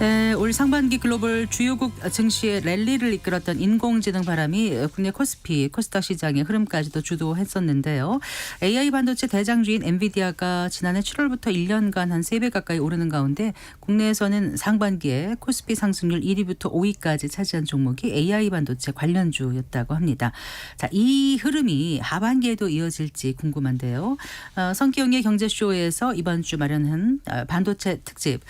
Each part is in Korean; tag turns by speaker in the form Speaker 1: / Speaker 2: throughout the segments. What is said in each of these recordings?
Speaker 1: 네, 올 상반기 글로벌 주요국 증시의 랠리를 이끌었던 인공지능 바람이 국내 코스피, 코스닥 시장의 흐름까지도 주도했었는데요. AI 반도체 대장주인 엔비디아가 지난해 7월부터 1년간 한 3배 가까이 오르는 가운데 국내에서는 상반기에 코스피 상승률 1위부터 5위까지 차지한 종목이 AI 반도체 관련주였다고 합니다. 자, 이 흐름이 하반기에도 이어질지 궁금한데요. 성기영의 경제쇼에서 이번 주 마련한 반도체 특집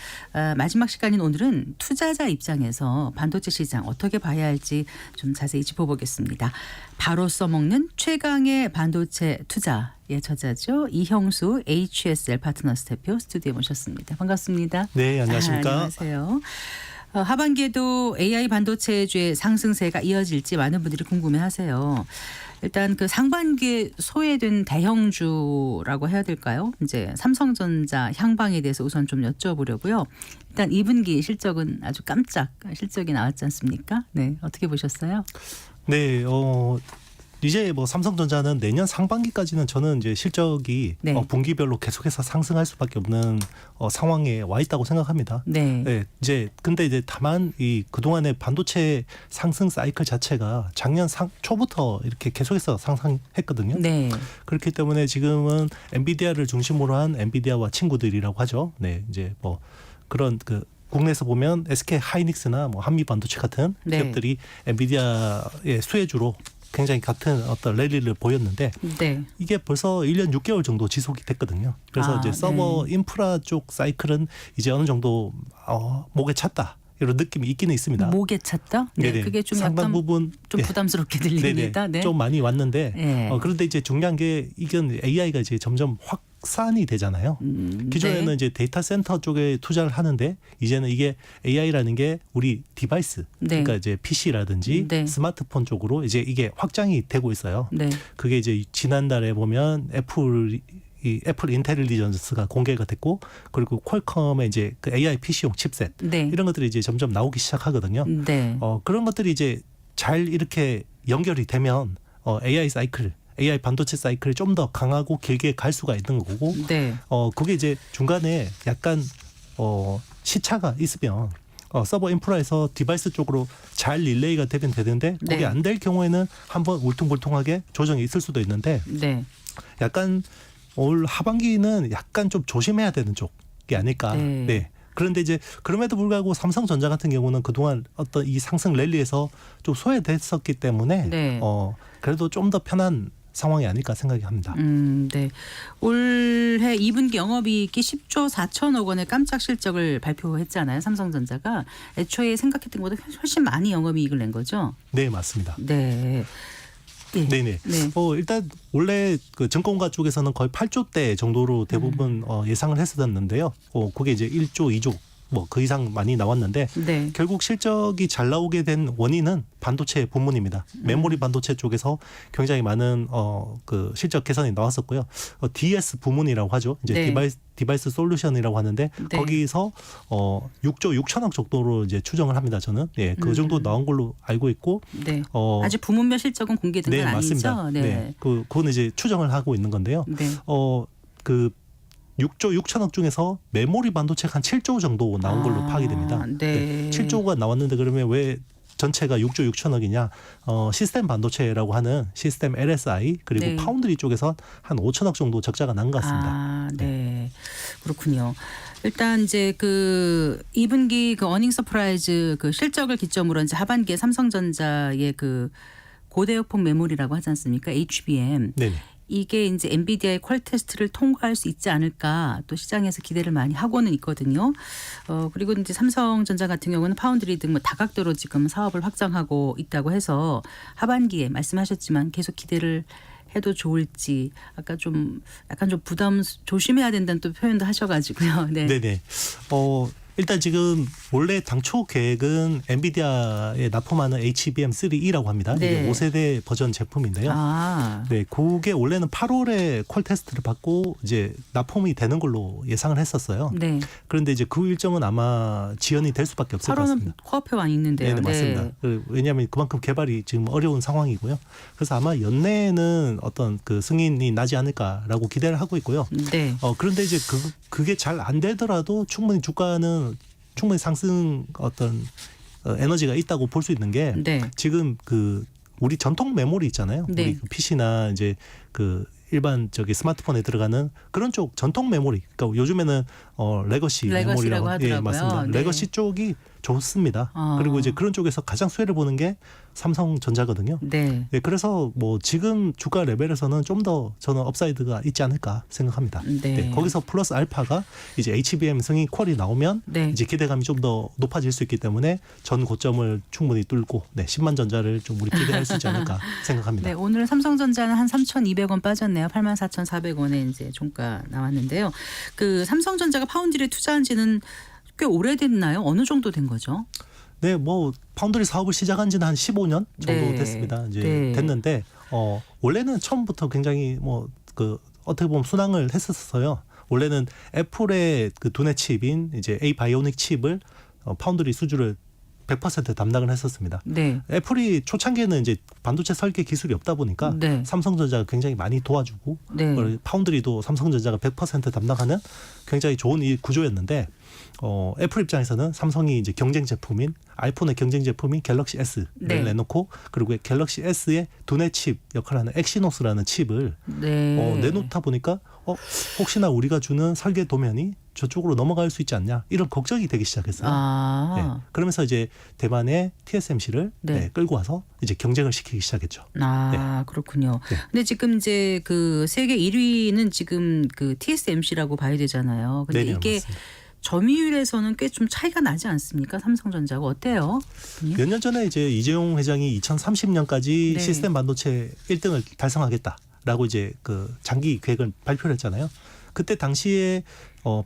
Speaker 1: 마지막 시간인 오늘은 투자자 입장에서 반도체 시장 어떻게 봐야 할지 좀 자세히 짚어보겠습니다. 바로 써먹는 최강의 반도체 투자의 저자죠. 이형수 HSL 파트너스 대표 스튜디오에 모셨습니다. 반갑습니다.
Speaker 2: 네, 안녕하십니까.
Speaker 1: 안녕하세요. 하반기에도 AI 반도체주의 상승세가 이어질지 많은 분들이 궁금해하세요. 일단 그 상반기에 소외된 대형주라고 해야 될까요? 이제 삼성전자, 향방에 대해서 우선 좀 여쭤보려고요. 일단 2분기 실적은 아주 깜짝 실적이 나왔지 않습니까? 네, 어떻게 보셨어요?
Speaker 2: 네, 이제 뭐 삼성전자는 내년 상반기까지는 저는 이제 실적이
Speaker 1: 네.
Speaker 2: 분기별로 계속해서 상승할 수밖에 없는 상황에 와 있다고 생각합니다.
Speaker 1: 네.
Speaker 2: 네, 근데 이제 다만 이 그동안의 반도체 상승 사이클 자체가 작년 초부터 이렇게 계속해서 상승했거든요.
Speaker 1: 네.
Speaker 2: 그렇기 때문에 지금은 엔비디아를 중심으로 한 엔비디아와 친구들이라고 하죠. 네, 이제 뭐 그런 국내에서 보면 SK 하이닉스나 뭐 한미 반도체 같은
Speaker 1: 네.
Speaker 2: 기업들이 엔비디아의 수혜주로 굉장히 같은 어떤 랠리를 보였는데
Speaker 1: 네.
Speaker 2: 이게 벌써 1년 6개월 정도 지속이 됐거든요. 그래서 이제 서버 인프라 쪽 사이클은 이제 어느 정도 목에 찼다. 이런 느낌이 있기는 있습니다.
Speaker 1: 목에 찼다? 네,
Speaker 2: 네네.
Speaker 1: 그게 좀
Speaker 2: 상당
Speaker 1: 약간
Speaker 2: 부분
Speaker 1: 좀 부담스럽게 들립니다. 네.
Speaker 2: 좀 많이 왔는데
Speaker 1: 네.
Speaker 2: 그런데 이제 중요한 게 이건 AI가 이제 점점 확산이 되잖아요. 기존에는
Speaker 1: 네.
Speaker 2: 이제 데이터 센터 쪽에 투자를 하는데 이제는 이게 AI라는 게 우리 디바이스,
Speaker 1: 네.
Speaker 2: 그러니까 이제 PC라든지
Speaker 1: 네.
Speaker 2: 스마트폰 쪽으로 이제 이게 확장이 되고 있어요.
Speaker 1: 네.
Speaker 2: 그게 이제 지난달에 보면 애플 인텔리전스가 공개가 됐고 그리고 퀄컴의 이제 그 AI PC용 칩셋
Speaker 1: 네.
Speaker 2: 이런 것들이 이제 점점 나오기 시작하거든요.
Speaker 1: 네.
Speaker 2: 그런 것들이 이제 잘 이렇게 연결이 되면 AI 사이클, AI 반도체 사이클이 좀 더 강하고 길게 갈 수가 있는 거고,
Speaker 1: 네.
Speaker 2: 그게 이제 중간에 약간 시차가 있으면 서버 인프라에서 디바이스 쪽으로 잘 릴레이가 되면 되는데 그게
Speaker 1: 네.
Speaker 2: 안 될 경우에는 한번 울퉁불퉁하게 조정이 있을 수도 있는데
Speaker 1: 네.
Speaker 2: 약간 올 하반기는 약간 좀 조심해야 되는 쪽이 아닐까.
Speaker 1: 네.
Speaker 2: 네. 그런데 이제 그럼에도 불구하고 삼성전자 같은 경우는 그동안 어떤 이 상승 랠리에서 좀 소외됐었기 때문에
Speaker 1: 네.
Speaker 2: 그래도 좀 더 편한 상황이 아닐까 생각이 합니다.
Speaker 1: 네. 올해 2분기 영업이익이 10조 4천억 원의 깜짝 실적을 발표했잖아요. 삼성전자가 애초에 생각했던 것보다 훨씬 많이 영업이익을 낸 거죠.
Speaker 2: 네, 맞습니다.
Speaker 1: 네. 예.
Speaker 2: 네네.
Speaker 1: 네.
Speaker 2: 일단 원래 그 증권가 쪽에서는 거의 8조대 정도로 대부분 예상을 했었는데요. 그게 이제 1조, 2조 뭐 그 이상 많이 나왔는데
Speaker 1: 네.
Speaker 2: 결국 실적이 잘 나오게 된 원인은 반도체 부문입니다. 메모리 반도체 쪽에서 굉장히 많은 그 실적 개선이 나왔었고요. DS 부문이라고 하죠. 이제
Speaker 1: 네.
Speaker 2: 디바이스 솔루션이라고 하는데
Speaker 1: 네.
Speaker 2: 거기서 6조 6천억 정도로 이제 추정을 합니다. 저는 그 정도 나온 걸로 알고 있고
Speaker 1: 네. 아직 부문별 실적은 공개된
Speaker 2: 네,
Speaker 1: 건
Speaker 2: 맞습니다.
Speaker 1: 아니죠.
Speaker 2: 네. 그거는 이제 추정을 하고 있는 건데요.
Speaker 1: 네.
Speaker 2: 그 6조 6천억 중에서 메모리 반도체가 한 7조 정도 나온 걸로 파악이 됩니다.
Speaker 1: 네.
Speaker 2: 7조가 나왔는데 그러면 왜 전체가 6조 6천억이냐? 시스템 반도체라고 하는 시스템 LSI 그리고
Speaker 1: 네.
Speaker 2: 파운드리 쪽에서 한 5천억 정도 적자가 난 것 같습니다.
Speaker 1: 네. 그렇군요. 일단 이제 그 2분기 그 어닝 서프라이즈 그 실적을 기점으로 이제 하반기에 삼성전자의 그 고대역폭 메모리라고 하지 않습니까? HBM.
Speaker 2: 네네.
Speaker 1: 이게 이제 엔비디아의 퀄 테스트를 통과할 수 있지 않을까 또 시장에서 기대를 많이 하고는 있거든요. 그리고 이제 삼성전자 같은 경우는 파운드리 등 뭐 다각도로 지금 사업을 확장하고 있다고 해서 하반기에 말씀하셨지만 계속 기대를 해도 좋을지 아까 좀 약간 좀 조심해야 된다는 또 표현도 하셔가지고요. 네.
Speaker 2: 네네. 일단 지금 원래 당초 계획은 엔비디아에 납품하는 HBM3E라고 합니다.
Speaker 1: 네.
Speaker 2: 이게 5세대 버전 제품인데요. 네, 그게 원래는 8월에 퀄 테스트를 받고 이제 납품이 되는 걸로 예상을 했었어요.
Speaker 1: 네.
Speaker 2: 그런데 이제 그 일정은 아마 지연이 될 수밖에 없을 것
Speaker 1: 8월은
Speaker 2: 같습니다.
Speaker 1: 코앞에 와 있는데요.
Speaker 2: 네, 맞습니다. 왜냐하면 그만큼 개발이 지금 어려운 상황이고요. 그래서 아마 연내에는 어떤 그 승인이 나지 않을까라고 기대를 하고 있고요.
Speaker 1: 네.
Speaker 2: 그런데 이제 그게 잘 안 되더라도 충분히 주가는 충분히 상승 어떤 에너지가 있다고 볼 수 있는 게
Speaker 1: 네.
Speaker 2: 지금 그 우리 전통 메모리 있잖아요.
Speaker 1: 네.
Speaker 2: 우리 그 PC나 이제 그 일반 스마트폰에 들어가는 그런 쪽 전통 메모리. 그러니까 요즘에는 레거시
Speaker 1: 레거시라고
Speaker 2: 메모리라고
Speaker 1: 하더라고요.
Speaker 2: 맞습니다.
Speaker 1: 네.
Speaker 2: 레거시 쪽이 좋습니다.
Speaker 1: 아.
Speaker 2: 그리고 이제 그런 쪽에서 가장 수혜를 보는 게 삼성전자거든요.
Speaker 1: 네.
Speaker 2: 네, 그래서 뭐 지금 주가 레벨에서는 좀 더 저는 업사이드가 있지 않을까 생각합니다.
Speaker 1: 네.
Speaker 2: 네, 거기서 플러스 알파가 이제 HBM 승인 퀄이 나오면
Speaker 1: 네.
Speaker 2: 이제 기대감이 좀 더 높아질 수 있기 때문에 전 고점을 충분히 뚫고 10만 전자를 좀 우리 기대할 수 있지 않을까 생각합니다.
Speaker 1: 네, 오늘 삼성전자는 한 3,200원 빠졌네요. 84,400원에 이제 종가 나왔는데요. 그 삼성전자가 파운드리에 투자한 지는 꽤 오래됐나요? 어느 정도 된 거죠?
Speaker 2: 네, 뭐 파운드리 사업을 시작한 지는 한 15년 정도
Speaker 1: 네.
Speaker 2: 됐습니다. 이제
Speaker 1: 네.
Speaker 2: 됐는데 원래는 처음부터 굉장히 어떻게 보면 순항을 했었어요. 원래는 애플의 그 두뇌 칩인 이제 A 바이오닉 칩을 파운드리 수주를 100% 담당을 했었습니다.
Speaker 1: 네.
Speaker 2: 애플이 초창기에는 이제 반도체 설계 기술이 없다 보니까
Speaker 1: 네.
Speaker 2: 삼성전자가 굉장히 많이 도와주고
Speaker 1: 네.
Speaker 2: 파운드리도 삼성전자가 100% 담당하는 굉장히 좋은 이 구조였는데 애플 입장에서는 삼성이 이제 경쟁 제품인 아이폰의 경쟁 제품인 갤럭시 S를
Speaker 1: 네.
Speaker 2: 내놓고 그리고 갤럭시 S의 두뇌 칩 역할을 하는 엑시노스라는 칩을
Speaker 1: 네.
Speaker 2: 내놓다 보니까 혹시나 우리가 주는 설계 도면이 저쪽으로 넘어갈 수 있지 않냐 이런 걱정이 되기 시작했어요.
Speaker 1: 아.
Speaker 2: 네. 그러면서 이제 대만의 TSMC를
Speaker 1: 네.
Speaker 2: 끌고 와서 이제 경쟁을 시키기 시작했죠.
Speaker 1: 그렇군요.
Speaker 2: 네.
Speaker 1: 근데 지금 이제 그 세계 1위는 지금 그 TSMC라고 봐야 되잖아요. 근데
Speaker 2: 네,
Speaker 1: 이게
Speaker 2: 맞습니다.
Speaker 1: 점유율에서는 꽤 좀 차이가 나지 않습니까? 삼성전자가 어때요?
Speaker 2: 몇 년 전에 이제 이재용 회장이 2030년까지
Speaker 1: 네.
Speaker 2: 시스템 반도체 1등을 달성하겠다라고 이제 그 장기 계획을 발표를 했잖아요. 그때 당시에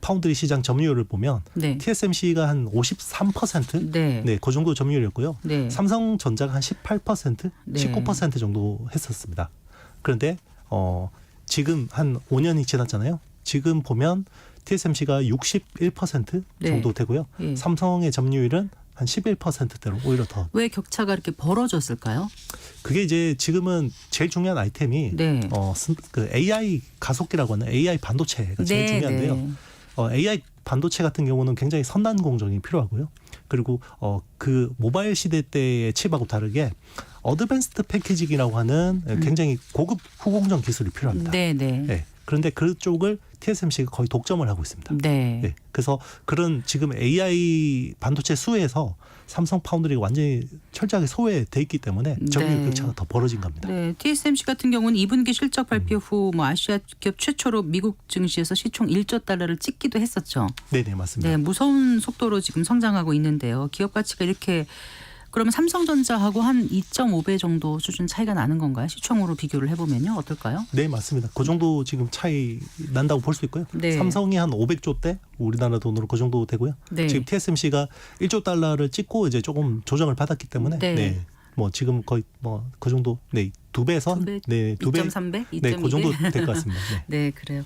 Speaker 2: 파운드리 시장 점유율을 보면
Speaker 1: 네.
Speaker 2: TSMC가 한 53%,
Speaker 1: 네.
Speaker 2: 그 정도 점유율이었고요.
Speaker 1: 네.
Speaker 2: 삼성전자가 한 18%,
Speaker 1: 네.
Speaker 2: 19% 정도 했었습니다. 그런데 지금 한 5년이 지났잖아요. 지금 보면 TSMC가 61%
Speaker 1: 네.
Speaker 2: 정도 되고요.
Speaker 1: 예.
Speaker 2: 삼성의 점유율은 한 11%대로 오히려 더.
Speaker 1: 왜 격차가 이렇게 벌어졌을까요?
Speaker 2: 그게 이제 지금은 제일 중요한 아이템이
Speaker 1: 네.
Speaker 2: 그 AI 가속기라고 하는 AI 반도체가 제일 중요한데요.
Speaker 1: 네.
Speaker 2: AI 반도체 같은 경우는 굉장히 선단 공정이 필요하고요. 그리고 그 모바일 시대 때의 칩하고 다르게 어드밴스드 패키징이라고 하는 굉장히 고급 후공정 기술이 필요합니다.
Speaker 1: 네. 네.
Speaker 2: 네. 그런데 그쪽을 TSMC가 거의 독점을 하고 있습니다.
Speaker 1: 네.
Speaker 2: 네. 그래서 그런 지금 AI 반도체 수혜에서 삼성 파운드리가 완전히 철저하게 소외돼 있기 때문에 점유율
Speaker 1: 네.
Speaker 2: 격차가 더 벌어진 겁니다.
Speaker 1: 네, TSMC 같은 경우는 2분기 실적 발표 후 아시아 기업 최초로 미국 증시에서 시총 1조 달러를 찍기도 했었죠.
Speaker 2: 네네 맞습니다.
Speaker 1: 네, 무서운 속도로 지금 성장하고 있는데요. 기업 가치가 이렇게 그러면 삼성전자하고 한 2.5배 정도 수준 차이가 나는 건가요? 시총으로 비교를 해보면요. 어떨까요?
Speaker 2: 네 맞습니다. 그 정도 지금 차이 난다고 볼 수 있고요.
Speaker 1: 네.
Speaker 2: 삼성이 한 500조 대 우리나라 돈으로 그 정도 되고요.
Speaker 1: 네.
Speaker 2: 지금 TSMC가 1조 달러를 찍고 이제 조금 조정을 받았기 때문에
Speaker 1: 네.
Speaker 2: 뭐 지금 거의 그 정도 2배에서 2배
Speaker 1: 2.3배? 2.2배?
Speaker 2: 네, 그 정도 될 것 같습니다. 네.
Speaker 1: 네, 그래요.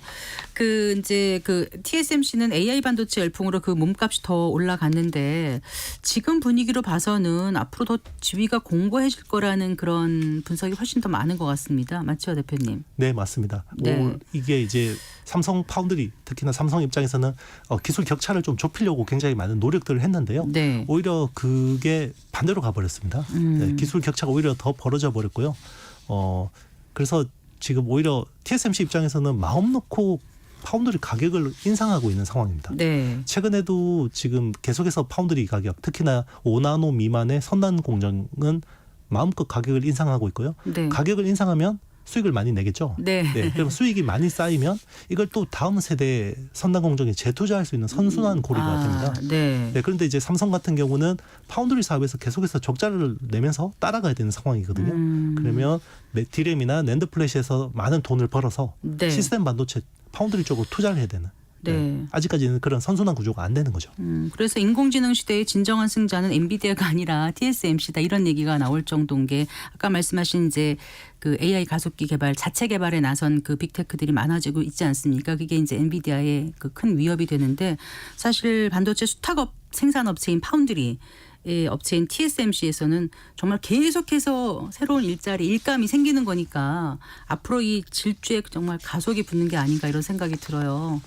Speaker 1: 그 이제 그 TSMC는 AI 반도체 열풍으로 그 몸값이 더 올라갔는데 지금 분위기로 봐서는 앞으로 더 지위가 공고해질 거라는 그런 분석이 훨씬 더 많은 것 같습니다. 맞죠, 대표님?
Speaker 2: 네, 맞습니다.
Speaker 1: 네.
Speaker 2: 이게 이제 삼성 파운드리 특히나 삼성 입장에서는 기술 격차를 좀 좁히려고 굉장히 많은 노력들을 했는데요.
Speaker 1: 네.
Speaker 2: 오히려 그게 반대로 가버렸습니다. 네, 기술 격차가 오히려 더 벌어져 버렸고요. 그래서 지금 오히려 TSMC 입장에서는 마음 놓고 파운드리 가격을 인상하고 있는 상황입니다.
Speaker 1: 네.
Speaker 2: 최근에도 지금 계속해서 파운드리 가격, 특히나 5나노 미만의 선단 공정은 마음껏 가격을 인상하고 있고요.
Speaker 1: 네.
Speaker 2: 가격을 인상하면 수익을 많이 내겠죠.
Speaker 1: 네.
Speaker 2: 그럼 수익이 많이 쌓이면 이걸 또 다음 세대 선단 공정에 재투자할 수 있는 선순환 고리가 됩니다.
Speaker 1: 네.
Speaker 2: 네, 그런데 이제 삼성 같은 경우는 파운드리 사업에서 계속해서 적자를 내면서 따라가야 되는 상황이거든요. 그러면 디램이나 낸드 플래시에서 많은 돈을 벌어서
Speaker 1: 네.
Speaker 2: 시스템 반도체 파운드리 쪽으로 투자를 해야 되는.
Speaker 1: 네.
Speaker 2: 아직까지는 그런 선순환 구조가 안 되는 거죠.
Speaker 1: 그래서 인공지능 시대의 진정한 승자는 엔비디아가 아니라 TSMC다 이런 얘기가 나올 정도인 게 아까 말씀하신 이제 그 AI 가속기 개발 자체 개발에 나선 그 빅테크들이 많아지고 있지 않습니까? 그게 이제 엔비디아의 그 큰 위협이 되는데 사실 반도체 수탁업 생산업체인 파운드리 업체인 TSMC에서는 정말 계속해서 새로운 일감이 생기는 거니까 앞으로 이 질주에 정말 가속이 붙는 게 아닌가 이런 생각이 들어요.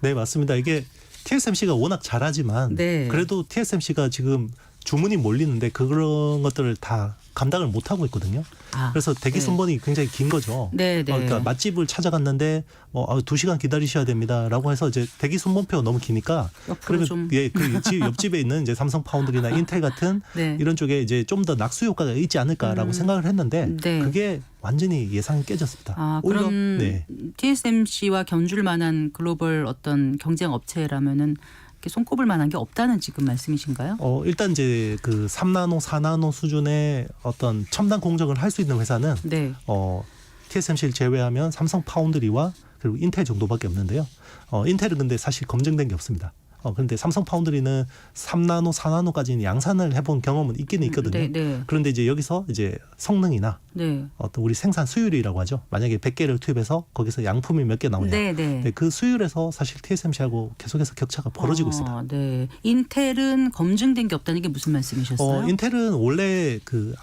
Speaker 2: 네, 맞습니다. 이게 TSMC가 워낙 잘하지만
Speaker 1: 네.
Speaker 2: 그래도 TSMC가 지금 주문이 몰리는데 그런 것들을 다 감당을 못 하고 있거든요.
Speaker 1: 아,
Speaker 2: 그래서 대기
Speaker 1: 네.
Speaker 2: 순번이 굉장히 긴 거죠.
Speaker 1: 네, 네.
Speaker 2: 그러니까 맛집을 찾아갔는데 2시간 기다리셔야 됩니다라고 해서 이제 대기 순번표가 너무 기니까
Speaker 1: 옆으로
Speaker 2: 그러면
Speaker 1: 좀
Speaker 2: 옆집에 있는 이제 삼성 파운드리나 인텔 같은
Speaker 1: 네.
Speaker 2: 이런 쪽에 이제 좀 더 낙수 효과가 있지 않을까라고 생각을 했는데
Speaker 1: 네.
Speaker 2: 그게 완전히 예상이 깨졌습니다.
Speaker 1: 아,
Speaker 2: 오히려
Speaker 1: 그럼
Speaker 2: 네.
Speaker 1: TSMC와 견줄 만한 글로벌 어떤 경쟁 업체라면은 이렇게 손꼽을 만한 게 없다는 지금 말씀이신가요?
Speaker 2: 일단 이제 그 3나노, 4나노 수준의 어떤 첨단 공정을 할 수 있는 회사는
Speaker 1: 네.
Speaker 2: TSMC를 제외하면 삼성 파운드리와 그리고 인텔 정도밖에 없는데요. 인텔은 근데 사실 검증된 게 없습니다. 그런데 삼성 파운드리는 3나노, 4나노까지는 양산을 해본 경험은 있기는 있거든요.
Speaker 1: 네, 네.
Speaker 2: 그런데 이제 여기서 이제 성능이나
Speaker 1: 네.
Speaker 2: 어떤 우리 생산 수율이라고 하죠. 만약에 100개를 투입해서 거기서 양품이 몇 개 나오냐.
Speaker 1: 네, 네.
Speaker 2: 네, 그 수율에서 사실 TSMC하고 계속해서 격차가 벌어지고 있습니다.
Speaker 1: 네. 인텔은 검증된 게 없다는 게 무슨 말씀이셨어요?
Speaker 2: 인텔은 원래 그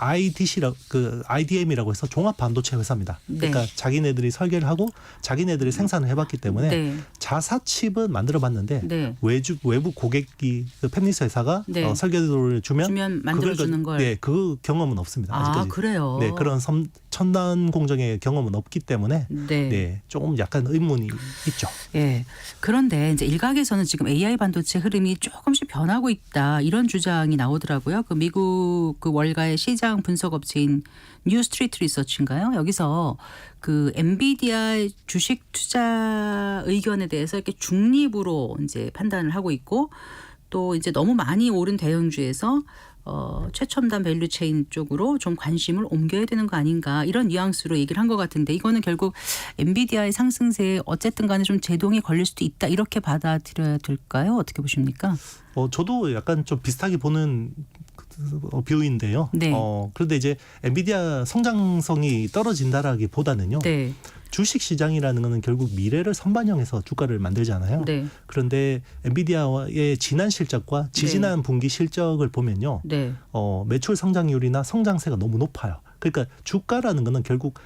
Speaker 2: IDM이라고 해서 종합 반도체 회사입니다.
Speaker 1: 네.
Speaker 2: 그러니까 자기네들이 설계를 하고 자기네들이 생산을 해봤기 때문에
Speaker 1: 네.
Speaker 2: 자사 칩은 만들어봤는데
Speaker 1: 네.
Speaker 2: 외부 고객이 그 팹리스 회사가
Speaker 1: 네.
Speaker 2: 설계도를 주면
Speaker 1: 만들어주는 걸.
Speaker 2: 네, 그 경험은 없습니다.
Speaker 1: 아,
Speaker 2: 아직까지.
Speaker 1: 그래요?
Speaker 2: 네, 그런 첨단 공정의 경험은 없기 때문에
Speaker 1: 네.
Speaker 2: 네, 조금 약간 의문이 있죠.
Speaker 1: 예. 그런데 이제 일각에서는 지금 AI 반도체 흐름이 조금씩 변하고 있다 이런 주장이 나오더라고요. 그 미국 그 월가의 시장 분석 업체인 뉴스트리트 리서치인가요? 여기서 그 엔비디아 주식 투자 의견에 대해서 이렇게 중립으로 이제 판단을 하고 있고 또 이제 너무 많이 오른 대형주에서 최첨단 밸류체인 쪽으로 좀 관심을 옮겨야 되는 거 아닌가 이런 뉘앙스로 얘기를 한 것 같은데 이거는 결국 엔비디아의 상승세에 어쨌든 간에 좀 제동이 걸릴 수도 있다 이렇게 받아들여야 될까요? 어떻게 보십니까?
Speaker 2: 저도 약간 좀 비슷하게 보는 뷰인데요.
Speaker 1: 네.
Speaker 2: 그런데 이제 엔비디아 성장성이 떨어진다라기보다는요.
Speaker 1: 네.
Speaker 2: 주식 시장이라는 거는 결국 미래를 선반영해서 주가를 만들잖아요.
Speaker 1: 네.
Speaker 2: 그런데 엔비디아의 지난 실적과 지지난 분기 실적을 보면요.
Speaker 1: 네.
Speaker 2: 매출 성장률이나 성장세가 너무 높아요. 그러니까 주가라는 거는 결국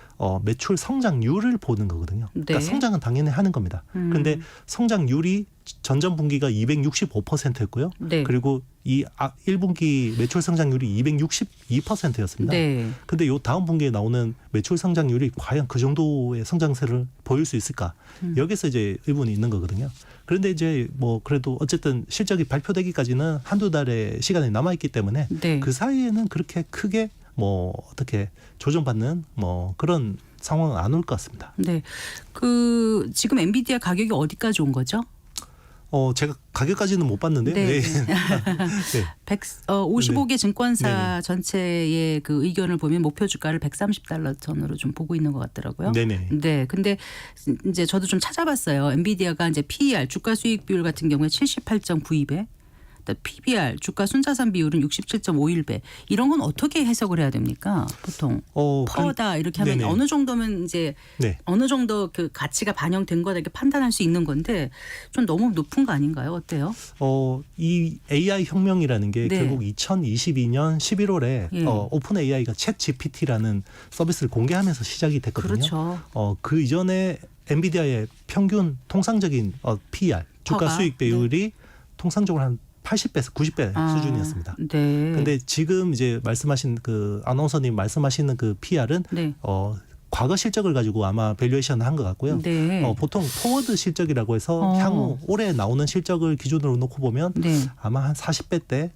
Speaker 2: 매출 성장률을 보는 거거든요. 그러니까
Speaker 1: 네.
Speaker 2: 성장은 당연히 하는 겁니다. 그런데 성장률이 전전 분기가 265%였고요.
Speaker 1: 네.
Speaker 2: 그리고 이 1분기 매출 성장률이 262%였습니다.
Speaker 1: 네.
Speaker 2: 근데 요 다음 분기에 나오는 매출 성장률이 과연 그 정도의 성장세를 보일 수 있을까? 여기서 이제 의문이 있는 거거든요. 그런데 이제 뭐 그래도 어쨌든 실적이 발표되기까지는 한두 달의 시간이 남아 있기 때문에
Speaker 1: 네.
Speaker 2: 그 사이에는 그렇게 크게 뭐 어떻게 조정받는 뭐 그런 상황은 안 올 것 같습니다.
Speaker 1: 네. 그 지금 엔비디아 가격이 어디까지 온 거죠?
Speaker 2: 제가 가격까지는 못 봤는데.
Speaker 1: 네.
Speaker 2: 네.
Speaker 1: 55개 증권사
Speaker 2: 네네.
Speaker 1: 전체의 그 의견을 보면 목표 주가를 130달러 선으로 좀 보고 있는 것 같더라고요.
Speaker 2: 네네.
Speaker 1: 네. 근데 이제 저도 좀 찾아봤어요. 엔비디아가 이제 PER 주가 수익 비율 같은 경우에 78.92배. PBR 주가 순자산 비율은 67.51배. 이런 건 어떻게 해석을 해야 됩니까? 보통 퍼다 이렇게 하면
Speaker 2: 네네.
Speaker 1: 어느 정도면 이제
Speaker 2: 네.
Speaker 1: 어느 정도 그 가치가 반영된 거다 이렇게 판단할 수 있는 건데 좀 너무 높은 거 아닌가요? 어때요?
Speaker 2: 이 AI 혁명이라는 게
Speaker 1: 네.
Speaker 2: 결국 2022년 11월에
Speaker 1: 예.
Speaker 2: 오픈 AI가 챗 GPT라는 서비스를 공개하면서 시작이 됐거든요.
Speaker 1: 그렇죠.
Speaker 2: 그 이전에 엔비디아의 평균 통상적인 PER 주가
Speaker 1: 퍼가?
Speaker 2: 수익 비율이 통상적으로 한 80배에서 90배 수준이었습니다.
Speaker 1: 네.
Speaker 2: 근데 지금 이제 말씀하신 그 아나운서님 말씀하시는 그 PR은
Speaker 1: 네.
Speaker 2: 과거 실적을 가지고 아마 밸류에이션을 한 것 같고요.
Speaker 1: 네.
Speaker 2: 보통 포워드 실적이라고 해서 향후 올해 나오는 실적을 기준으로 놓고 보면
Speaker 1: 네.
Speaker 2: 아마 한 40배대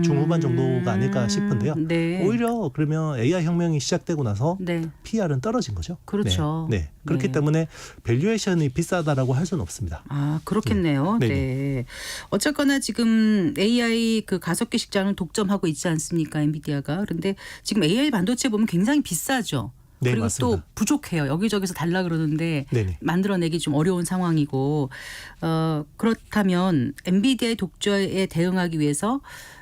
Speaker 2: 중후반 정도가 아닐까 싶은데요.
Speaker 1: 네.
Speaker 2: 오히려 그러면 AI 혁명이 시작되고 나서
Speaker 1: 네.
Speaker 2: PR은 떨어진 거죠.
Speaker 1: 그렇죠.
Speaker 2: 네. 그렇기
Speaker 1: 네.
Speaker 2: 때문에 밸류에이션이 비싸다라고 할 수는 없습니다.
Speaker 1: 아, 그렇겠네요.
Speaker 2: 네.
Speaker 1: 네. 어쨌거나 지금 AI 그 가속기 시장을 독점하고 있지 않습니까? 엔비디아가. 그런데 지금 AI 반도체 보면 굉장히 비싸죠.
Speaker 2: 네,
Speaker 1: 그리고
Speaker 2: 맞습니다.
Speaker 1: 또 부족해요. 여기저기서 달라 그러는데
Speaker 2: 네네.
Speaker 1: 만들어내기 좀 어려운 상황이고 그렇다면 엔비디아의 독점에 대응하기 위해서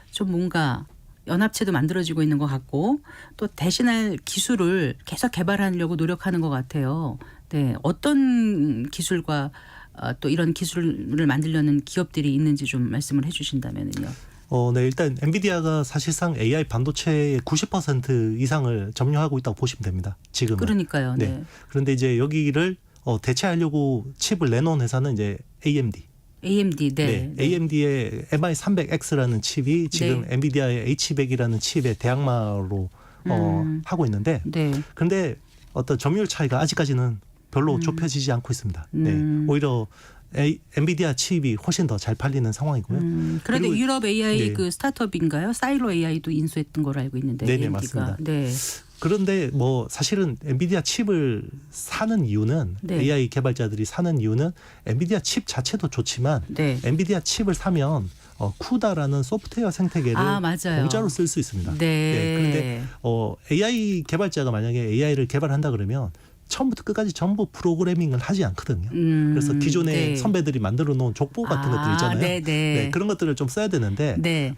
Speaker 1: 좀 뭔가 연합체도 만들어지고 있는 것 같고 또 대신할 기술을 계속 개발하려고 노력하는 것 같아요. 네, 어떤 기술과 또 이런 기술을 만들려는 기업들이 있는지 좀 말씀을 해주신다면요.
Speaker 2: 네, 일단 엔비디아가 사실상 AI 반도체의 90% 이상을 점유하고 있다고 보시면 됩니다. 지금은.
Speaker 1: 그러니까요. 네.
Speaker 2: 네. 그런데 이제 여기를 대체하려고 칩을 내놓은 회사는 이제 AMD.
Speaker 1: AMD, 네.
Speaker 2: AMD의 MI300X라는 칩이 지금
Speaker 1: 네.
Speaker 2: 엔비디아의 H100이라는 칩의 대항마로 하고 있는데
Speaker 1: 네.
Speaker 2: 그런데 어떤 점유율 차이가 아직까지는 별로 좁혀지지 않고 있습니다. 네. 오히려 엔비디아 칩이 훨씬 더 잘 팔리는 상황이고요.
Speaker 1: 그런데
Speaker 2: 그리고-
Speaker 1: 유럽 AI
Speaker 2: 네.
Speaker 1: 그 스타트업인가요? 사일로 AI도 인수했던 걸로 알고 있는데.
Speaker 2: 네네,
Speaker 1: AMD가.
Speaker 2: 맞습니다.
Speaker 1: 네.
Speaker 2: 그런데 뭐 사실은 엔비디아 칩을 사는 이유는
Speaker 1: 네.
Speaker 2: AI 개발자들이 사는 이유는 엔비디아 칩 자체도 좋지만
Speaker 1: 네.
Speaker 2: 엔비디아 칩을 사면 쿠다라는 소프트웨어 생태계를
Speaker 1: 맞아요.
Speaker 2: 공짜로 쓸 수 있습니다.
Speaker 1: 네.
Speaker 2: 그런데 AI 개발자가 만약에 AI를 개발한다 그러면 처음부터 끝까지 전부 프로그래밍을 하지 않거든요. 그래서 기존의
Speaker 1: 네.
Speaker 2: 선배들이 만들어 놓은 족보 같은 것들 있잖아요.
Speaker 1: 네네.
Speaker 2: 네, 그런 것들을 좀 써야 되는데
Speaker 1: 네.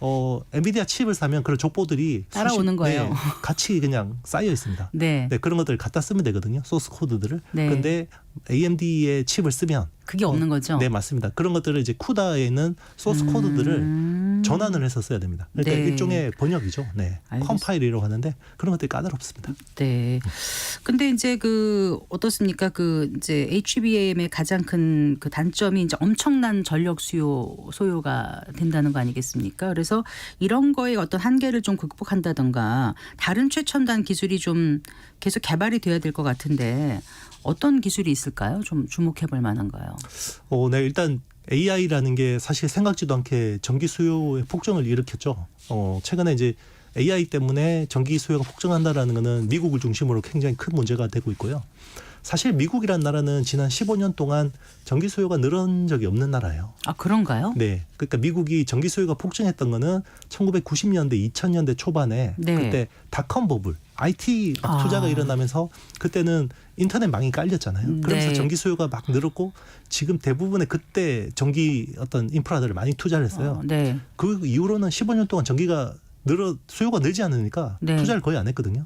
Speaker 2: 엔비디아 칩을 사면 그런 족보들이
Speaker 1: 따라오는 거예요.
Speaker 2: 같이 그냥 쌓여 있습니다.
Speaker 1: 네.
Speaker 2: 네, 그런 것들을 갖다 쓰면 되거든요. 소스 코드들을.
Speaker 1: 네.
Speaker 2: 그런데 AMD의 칩을 쓰면
Speaker 1: 그게 없는 거죠.
Speaker 2: 네, 맞습니다. 그런 것들을 이제 쿠다에 있는 소스 코드들을 전환을 해서 써야 됩니다. 그러니까
Speaker 1: 네.
Speaker 2: 일종의 번역이죠. 네.
Speaker 1: 알겠습니다.
Speaker 2: 컴파일이라고 하는데 그런 것들이 까다롭습니다.
Speaker 1: 네. 근데 이제 그 어떻습니까? 그 이제 HBM의 가장 큰 그 단점이 이제 엄청난 전력 소요가 된다는 거 아니겠습니까? 그래서 이런 거에 어떤 한계를 좀 극복한다던가 다른 최첨단 기술이 좀 계속 개발이 돼야 될 것 같은데 어떤 기술이 있을까요? 좀 주목해 볼 만한가요?
Speaker 2: 네, 일단 AI라는 게 사실 생각지도 않게 전기 수요의 폭증을 일으켰죠. 최근에 이제 AI 때문에 전기 수요가 폭증한다라는 것은 미국을 중심으로 굉장히 큰 문제가 되고 있고요. 사실 미국이란 나라는 지난 15년 동안 전기 수요가 늘은 적이 없는 나라예요.
Speaker 1: 아, 그런가요?
Speaker 2: 네. 그러니까 미국이 전기 수요가 폭증했던 거는 1990년대, 2000년대 초반에
Speaker 1: 네.
Speaker 2: 그때 닷컴 버블, IT 막 투자가 일어나면서 그때는 인터넷망이 깔렸잖아요. 그러면서
Speaker 1: 네.
Speaker 2: 전기 수요가 막 늘었고 지금 대부분의 그때 전기 어떤 인프라들을 많이 투자를 했어요.
Speaker 1: 네.
Speaker 2: 그 이후로는 15년 동안 전기가 수요가 늘지 않으니까
Speaker 1: 네.
Speaker 2: 투자를 거의 안 했거든요.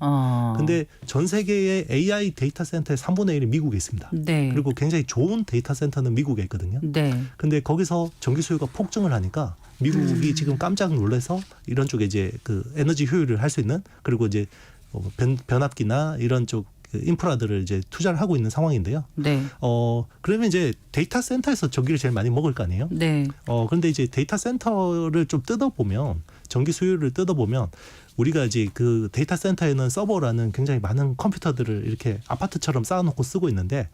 Speaker 2: 근데 전 세계의 AI 데이터 센터의 3분의 1이 미국에 있습니다.
Speaker 1: 네.
Speaker 2: 그리고 굉장히 좋은 데이터 센터는 미국에 있거든요.
Speaker 1: 네.
Speaker 2: 근데 거기서 전기 수요가 폭증을 하니까 미국이 지금 깜짝 놀라서 이런 쪽에 이제 그 에너지 효율을 할 수 있는 그리고 이제 변압기나 이런 쪽 그 인프라들을 이제 투자를 하고 있는 상황인데요.
Speaker 1: 네.
Speaker 2: 그러면 이제 데이터 센터에서 전기를 제일 많이 먹을 거 아니에요?
Speaker 1: 네.
Speaker 2: 그런데 이제 데이터 센터를 좀 뜯어보면 전기 수요를 뜯어보면 우리가 이제 그 데이터 센터에는 서버라는 굉장히 많은 컴퓨터들을 이렇게 아파트처럼 쌓아놓고 쓰고 있는데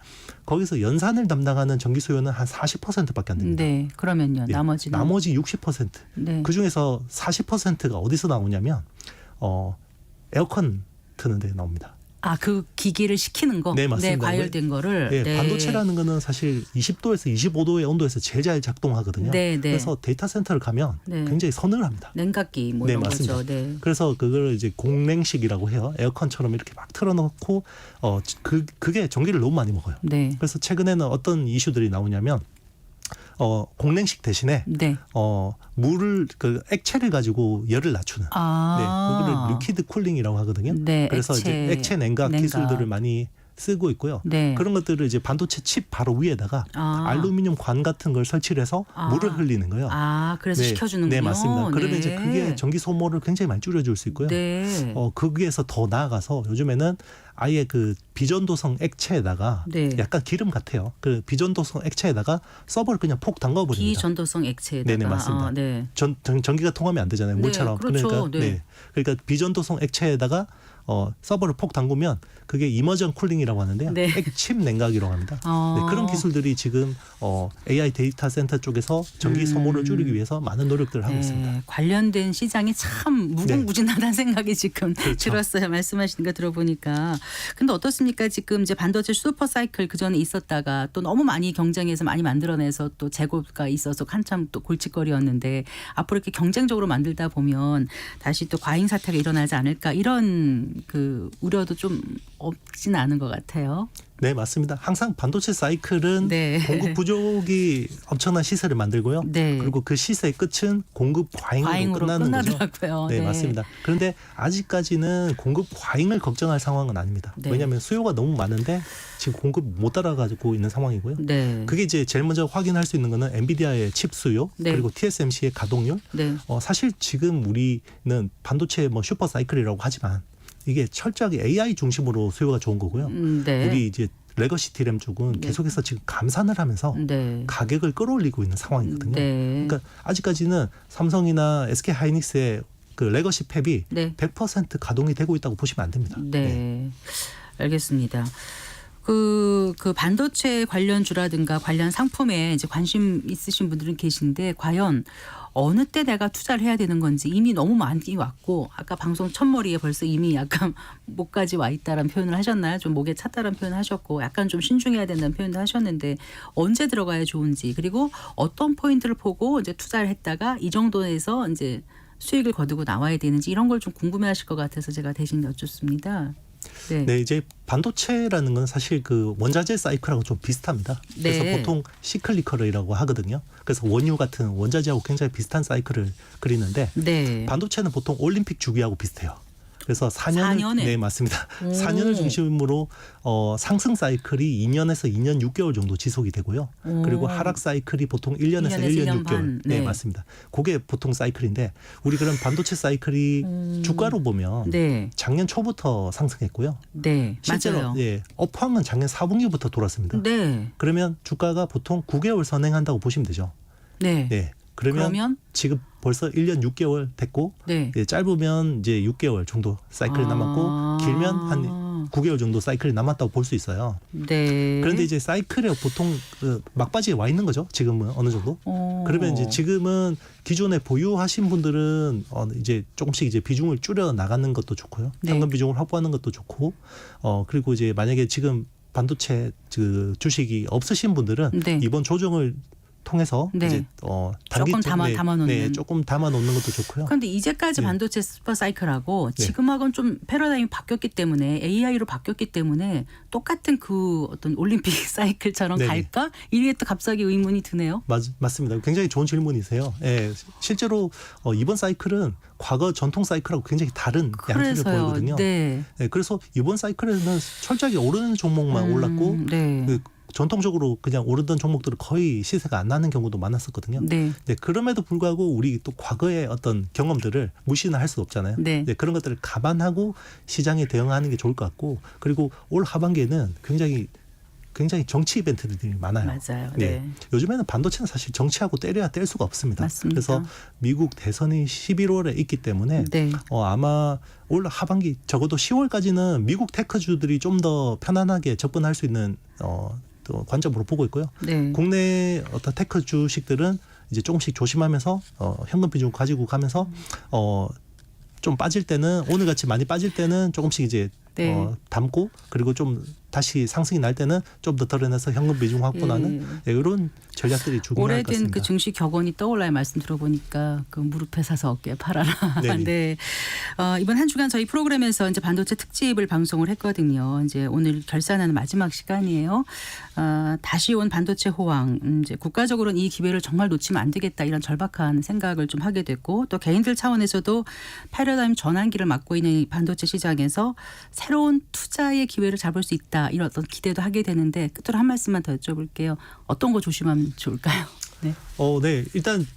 Speaker 2: 거기서 연산을 담당하는 전기 수요는 한 40%밖에 안 됩니다.
Speaker 1: 네. 그러면요.
Speaker 2: 네.
Speaker 1: 나머지는
Speaker 2: 나머지 60%.
Speaker 1: 네.
Speaker 2: 그 중에서 40%가 어디서 나오냐면 에어컨 트는 데 나옵니다.
Speaker 1: 그 기기를 식히는 거?
Speaker 2: 네, 맞습니다.
Speaker 1: 과열된 거를.
Speaker 2: 네,
Speaker 1: 네.
Speaker 2: 반도체라는 거는 사실 20도에서 25도의 온도에서 제일 잘 작동하거든요.
Speaker 1: 네, 네.
Speaker 2: 그래서 데이터 센터를 가면
Speaker 1: 네.
Speaker 2: 굉장히 서늘합니다.
Speaker 1: 냉각기 뭐
Speaker 2: 네,
Speaker 1: 이런
Speaker 2: 맞습니다.
Speaker 1: 거죠. 네.
Speaker 2: 그래서 그걸 이제 공냉식이라고 해요. 에어컨처럼 이렇게 막 틀어놓고 그게 전기를 너무 많이 먹어요.
Speaker 1: 네.
Speaker 2: 그래서 최근에는 어떤 이슈들이 나오냐면 공냉식 대신에
Speaker 1: 네.
Speaker 2: 물을 그 액체를 가지고 열을 낮추는 그거를 리퀴드 쿨링이라고 하거든요.
Speaker 1: 네,
Speaker 2: 그래서 이제 액체 냉각 기술들을 많이 쓰고 있고요.
Speaker 1: 네.
Speaker 2: 그런 것들을 이제 반도체 칩 바로 위에다가 알루미늄 관 같은 걸 설치를 해서 물을 흘리는 거예요.
Speaker 1: 그래서 식혀주는군요.
Speaker 2: 네, 맞습니다. 그러면
Speaker 1: 네.
Speaker 2: 이제 그게 전기 소모를 굉장히 많이 줄여줄 수 있고요.
Speaker 1: 네.
Speaker 2: 거기에서 더 나아가서 요즘에는 아예 그 비전도성 액체에다가
Speaker 1: 네.
Speaker 2: 약간 기름 같아요. 그 비전도성 액체에다가 서버를 그냥 폭 담가버립니다.
Speaker 1: 비전도성 액체에다가.
Speaker 2: 네네, 맞습니다.
Speaker 1: 네.
Speaker 2: 전기가 통하면 안 되잖아요.
Speaker 1: 네,
Speaker 2: 물처럼.
Speaker 1: 그렇죠.
Speaker 2: 그러니까 그러니까 비전도성 액체에다가 서버를 폭 담그면 그게 이머전 쿨링이라고 하는데요.
Speaker 1: 네.
Speaker 2: 액침 냉각이라고 합니다. 네, 그런 기술들이 지금 AI 데이터 센터 쪽에서 전기 소모를 줄이기 위해서 많은 노력들을 하고 있습니다.
Speaker 1: 관련된 시장이 참 무궁무진하다는 생각이 지금
Speaker 2: 그렇죠.
Speaker 1: 들었어요. 말씀하시는 거 들어보니까. 근데 어떻습니까? 지금 이제 반도체 슈퍼 사이클 그 전에 있었다가 또 너무 많이 경쟁해서 많이 만들어내서 또 재고가 있어서 한참 또 골칫거리였는데 앞으로 이렇게 경쟁적으로 만들다 보면 다시 또 과잉 사태가 일어나지 않을까 이런 그 우려도 좀 없진 않은 것 같아요.
Speaker 2: 네, 맞습니다. 항상 반도체 사이클은 공급 부족이 엄청난 시세를 만들고요.
Speaker 1: 네.
Speaker 2: 그리고 그 시세의 끝은 공급 과잉으로 끝나는
Speaker 1: 끝나더라고요.
Speaker 2: 거죠. 네, 맞습니다. 그런데 아직까지는 공급 과잉을 걱정할 상황은 아닙니다.
Speaker 1: 네.
Speaker 2: 왜냐하면 수요가 너무 많은데 지금 공급 못 따라가지고 있는 상황이고요.
Speaker 1: 네.
Speaker 2: 그게 이제 제일 먼저 확인할 수 있는 거는 엔비디아의 칩 수요 그리고 TSMC의 가동률.
Speaker 1: 네.
Speaker 2: 사실 지금 우리는 반도체 슈퍼 사이클이라고 하지만 이게 철저하게 AI 중심으로 수요가 좋은 거고요.
Speaker 1: 네.
Speaker 2: 우리 이제 레거시 D램 쪽은
Speaker 1: 네.
Speaker 2: 계속해서 지금 감산을 하면서
Speaker 1: 네.
Speaker 2: 가격을 끌어올리고 있는 상황이거든요.
Speaker 1: 네.
Speaker 2: 그러니까 아직까지는 삼성이나 SK 하이닉스의 그 레거시 팹이
Speaker 1: 네.
Speaker 2: 100% 가동이 되고 있다고 보시면 안 됩니다.
Speaker 1: 네. 알겠습니다. 그 반도체 관련주라든가 관련 상품에 이제 관심 있으신 분들은 계신데 과연 어느 때 내가 투자를 해야 되는 건지 이미 너무 많이 왔고 아까 방송 첫머리에 벌써 이미 약간 목까지 와 있다라는 표현을 하셨나요? 좀 목에 찼다라는 표현을 하셨고 약간 좀 신중해야 된다는 표현도 하셨는데 언제 들어가야 좋은지 그리고 어떤 포인트를 보고 이제 투자를 했다가 이 정도에서 이제 수익을 거두고 나와야 되는지 이런 걸 좀 궁금해하실 것 같아서 제가 대신 여쭙습니다. 네.
Speaker 2: 네, 이제 반도체라는 건 사실 그 원자재 사이클하고 좀 비슷합니다. 그래서
Speaker 1: 네.
Speaker 2: 보통 시클리컬이라고 하거든요. 그래서 원유 같은 원자재하고 굉장히 비슷한 사이클을 그리는데
Speaker 1: 네.
Speaker 2: 반도체는 보통 올림픽 주기하고 비슷해요. 그래서 4년을
Speaker 1: 4년에?
Speaker 2: 네, 맞습니다.
Speaker 1: 오.
Speaker 2: 4년을 중심으로 상승 사이클이 2년에서 2년 6개월 정도 지속이 되고요.
Speaker 1: 오.
Speaker 2: 그리고 하락 사이클이 보통 1년에서
Speaker 1: 1년에서
Speaker 2: 1년
Speaker 1: 1년
Speaker 2: 6개월.
Speaker 1: 반.
Speaker 2: 네,
Speaker 1: 네.
Speaker 2: 맞습니다. 그게 보통 사이클인데 우리 그런 반도체 사이클이 주가로 보면
Speaker 1: 네.
Speaker 2: 작년 초부터 상승했고요.
Speaker 1: 네.
Speaker 2: 실제로
Speaker 1: 맞아요.
Speaker 2: 예, 업황은 작년 4분기부터 돌았습니다.
Speaker 1: 네.
Speaker 2: 그러면 주가가 보통 9개월 선행한다고 보시면 되죠.
Speaker 1: 네.
Speaker 2: 예. 그러면 지금 벌써 1년 6개월 됐고
Speaker 1: 네.
Speaker 2: 예, 짧으면 이제 6개월 정도 사이클이
Speaker 1: 아.
Speaker 2: 남았고 길면 한 9개월 정도 사이클이 남았다고 볼 수 있어요.
Speaker 1: 네.
Speaker 2: 그런데 이제 사이클에 보통 그 막바지에 와 있는 거죠. 지금은 어느 정도. 그러면 이제 지금은 기존에 보유하신 분들은 이제 조금씩 이제 비중을 줄여 나가는 것도 좋고요.
Speaker 1: 네.
Speaker 2: 현금 비중을 확보하는 것도 좋고 그리고 이제 만약에 지금 반도체 그 주식이 없으신 분들은
Speaker 1: 네.
Speaker 2: 이번 조정을 통해서
Speaker 1: 네.
Speaker 2: 이제
Speaker 1: 조금 담아놓는.
Speaker 2: 네, 조금 담아놓는 것도 좋고요.
Speaker 1: 그런데 이제까지
Speaker 2: 네.
Speaker 1: 반도체 슈퍼 사이클하고
Speaker 2: 네.
Speaker 1: 지금하고는 좀 패러다임이 바뀌었기 때문에 AI로 바뀌었기 때문에 똑같은 그 어떤 올림픽 사이클처럼
Speaker 2: 네네.
Speaker 1: 갈까? 이게 또 갑자기 의문이 드네요.
Speaker 2: 맞습니다. 굉장히 좋은 질문이세요. 예, 실제로 이번 사이클은 과거 전통 사이클하고 굉장히 다른 양태를
Speaker 1: 그래서요.
Speaker 2: 보이거든요.
Speaker 1: 네.
Speaker 2: 네, 그래서 이번 사이클에는 철저하게 오르는 종목만 올랐고
Speaker 1: 네.
Speaker 2: 그 전통적으로 그냥 오르던 종목들은 거의 시세가 안 나는 경우도 많았었거든요.
Speaker 1: 네.
Speaker 2: 네, 그럼에도 불구하고 우리 또 과거의 어떤 경험들을 무시는 할 수 없잖아요.
Speaker 1: 네.
Speaker 2: 그런 것들을 감안하고 시장에 대응하는 게 좋을 것 같고 그리고 올 하반기에는 굉장히 정치 이벤트들이 많아요.
Speaker 1: 맞아요. 네.
Speaker 2: 요즘에는 반도체는 사실 정치하고 때려야 뗄 수가 없습니다.
Speaker 1: 맞습니다.
Speaker 2: 그래서 미국 대선이 11월에 있기 때문에
Speaker 1: 네.
Speaker 2: 아마 올 하반기 적어도 10월까지는 미국 테크주들이 좀 더 편안하게 접근할 수 있는 또 관점으로 보고 있고요.
Speaker 1: 네.
Speaker 2: 국내 어떤 테크 주식들은 이제 조금씩 조심하면서 현금 비중 가지고 가면서 좀 빠질 때는 오늘 같이 많이 빠질 때는 조금씩 이제
Speaker 1: 네.
Speaker 2: 담고 그리고 좀 다시 상승이 날 때는 좀 더 덜어내서 현금 비중 확보하는 이런 전략들이 중요할 것
Speaker 1: 오래된
Speaker 2: 같습니다.
Speaker 1: 그 증시 격언이 떠올라요. 말씀 들어보니까 그 무릎에 사서 어깨에 팔아라.
Speaker 2: 네네.
Speaker 1: 네. 이번 한 주간 저희 프로그램에서 이제 반도체 특집을 방송을 했거든요. 이제 오늘 결산하는 마지막 시간이에요. 다시 온 반도체 호황. 이제 국가적으로는 이 기회를 정말 놓치면 안 되겠다 이런 절박한 생각을 좀 하게 됐고 또 개인들 차원에서도 패러다임 전환기를 맞고 있는 이 반도체 시장에서 새로운 투자의 기회를 잡을 수 있다 이런 어떤 기대도 하게 되는데 끝으로 한 말씀만 더 여쭤볼게요. 어떤 거 조심하면 좋을까요? 네.
Speaker 2: 네. 일단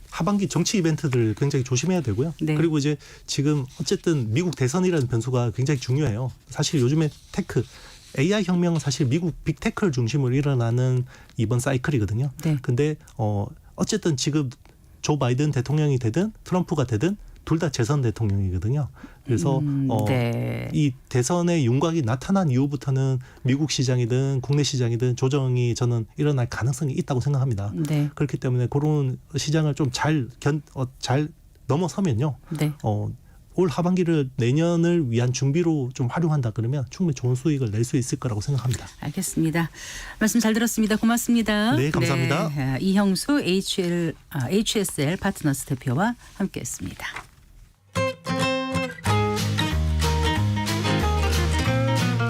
Speaker 2: 하반기 정치 이벤트들 굉장히 조심해야 되고요.
Speaker 1: 네.
Speaker 2: 그리고 이제 지금 어쨌든 미국 대선이라는 변수가 굉장히 중요해요. 사실 요즘에 테크 AI 혁명은 사실 미국 빅테크를 중심으로 일어나는 이번 사이클이거든요.
Speaker 1: 네.
Speaker 2: 근데 어쨌든 지금 조 바이든 대통령이 되든 트럼프가 되든 둘 다 재선 대통령이거든요. 그래서
Speaker 1: 네.
Speaker 2: 이 대선의 윤곽이 나타난 이후부터는 미국 시장이든 국내 시장이든 조정이 저는 일어날 가능성이 있다고 생각합니다.
Speaker 1: 네.
Speaker 2: 그렇기 때문에 그런 시장을 좀 잘 넘어서면요.
Speaker 1: 네.
Speaker 2: 올 하반기를 내년을 위한 준비로 좀 활용한다 그러면 충분히 좋은 수익을 낼 수 있을 거라고 생각합니다.
Speaker 1: 알겠습니다. 말씀 잘 들었습니다. 고맙습니다.
Speaker 2: 네, 감사합니다.
Speaker 1: 이형수 HSL 파트너스 대표와 함께했습니다.